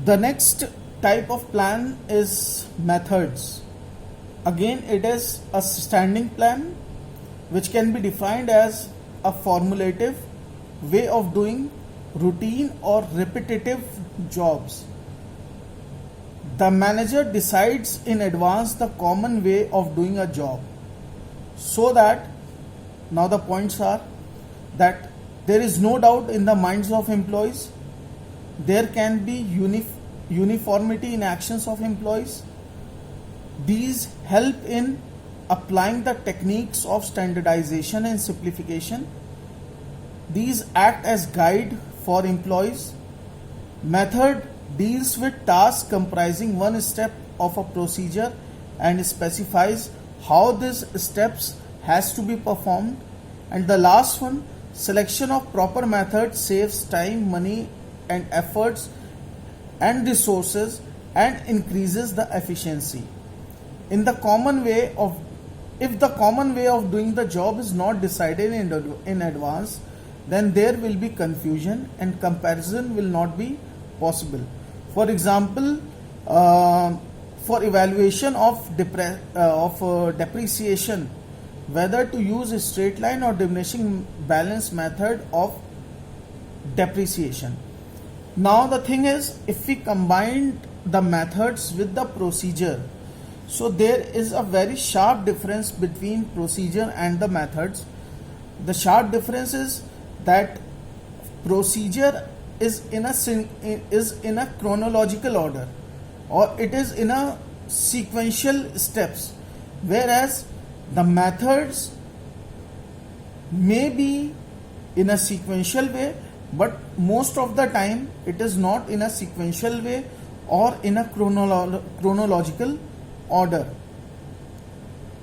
The next type of plan is methods. Again, it is a standing plan which can be defined as a formulative way of doing routine or repetitive jobs. The manager decides in advance the common way of doing a job, so that now the points are that there is no doubt in the minds of employees, there can be uniformity in actions of employees. These help in applying the techniques of standardization and simplification. These act as guide for employees. Method deals with tasks comprising one step of a procedure and specifies how these steps has to be performed. And the last one, selection of proper method saves time, money and efforts and resources and increases the efficiency. In the common way of If the common way of doing the job is not decided in advance, then there will be confusion and comparison will not be possible. For example, for evaluation of depreciation, whether to use a straight line or diminishing balance method of depreciation. Now the thing is, if we combine the methods with the procedure, so there is a very sharp difference between procedure and the methods. The sharp difference is that procedure is in a chronological order, or it is in a sequential steps, whereas the methods may be in a sequential way, but most of the time it is not in a sequential way or in a chronological order.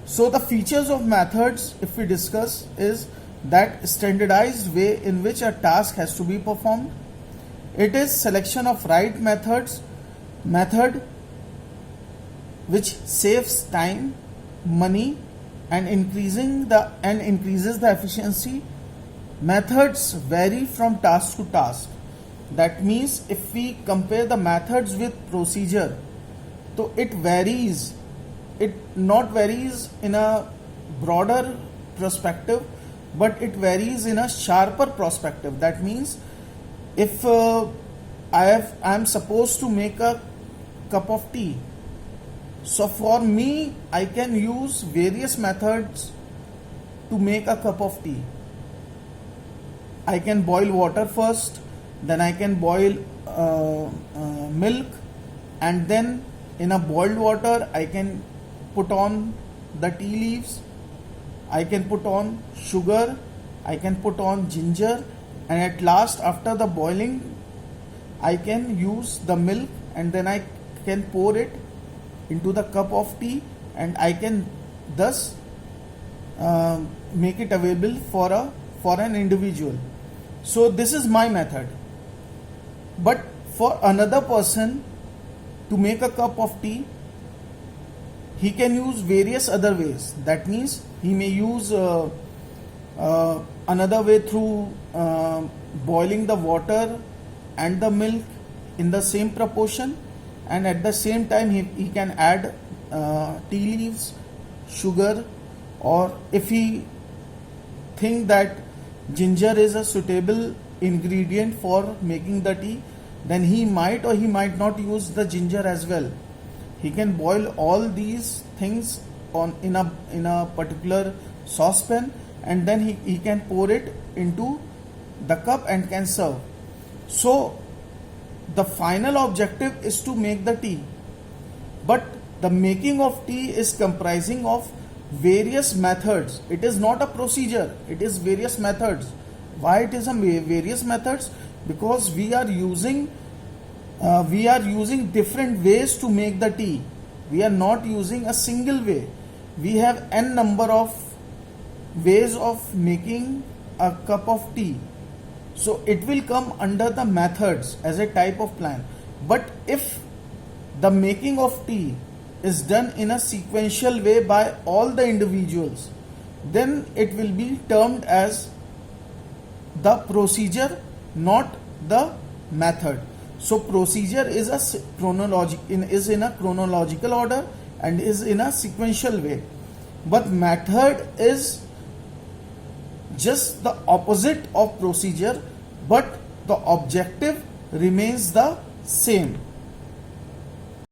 So the features of methods, if we discuss, is that standardized way in which a task has to be performed. It is selection of right method which saves time, money and increases the efficiency. Methods vary from task to task. That means if we compare the methods with procedure, so it varies. It not varies in a broader perspective, but it varies in a sharper perspective. That means if I am supposed to make a cup of tea, so for me I can use various methods to make a cup of tea. I can boil water first, then I can boil milk, and then in a boiled water I can put on the tea leaves, I can put on sugar, I can put on ginger, and at last after the boiling I can use the milk, and then I can pour it into the cup of tea, and I can thus make it available for an individual. So this is my method. But for another person to make a cup of tea, he can use various other ways. That means he may use another way through boiling the water and the milk in the same proportion, and at the same time he can add tea leaves, sugar, or if he think that ginger is a suitable ingredient for making the tea, then he might or he might not use the ginger as well. He can boil all these things in a particular saucepan, and then he can pour it into the cup and can serve. So the final objective is to make the tea, but the making of tea is comprising of various methods. It is not a procedure, it is various methods. Why it is a various methods? Because we are using different ways to make the tea. We are not using a single way. We have n number of ways of making a cup of tea. So it will come under the methods as a type of plan. But if the making of tea is done in a sequential way by all the individuals, then it will be termed as the procedure, not the method. So procedure is is in a chronological order and is in a sequential way, but method is just the opposite of procedure, but the objective remains the same.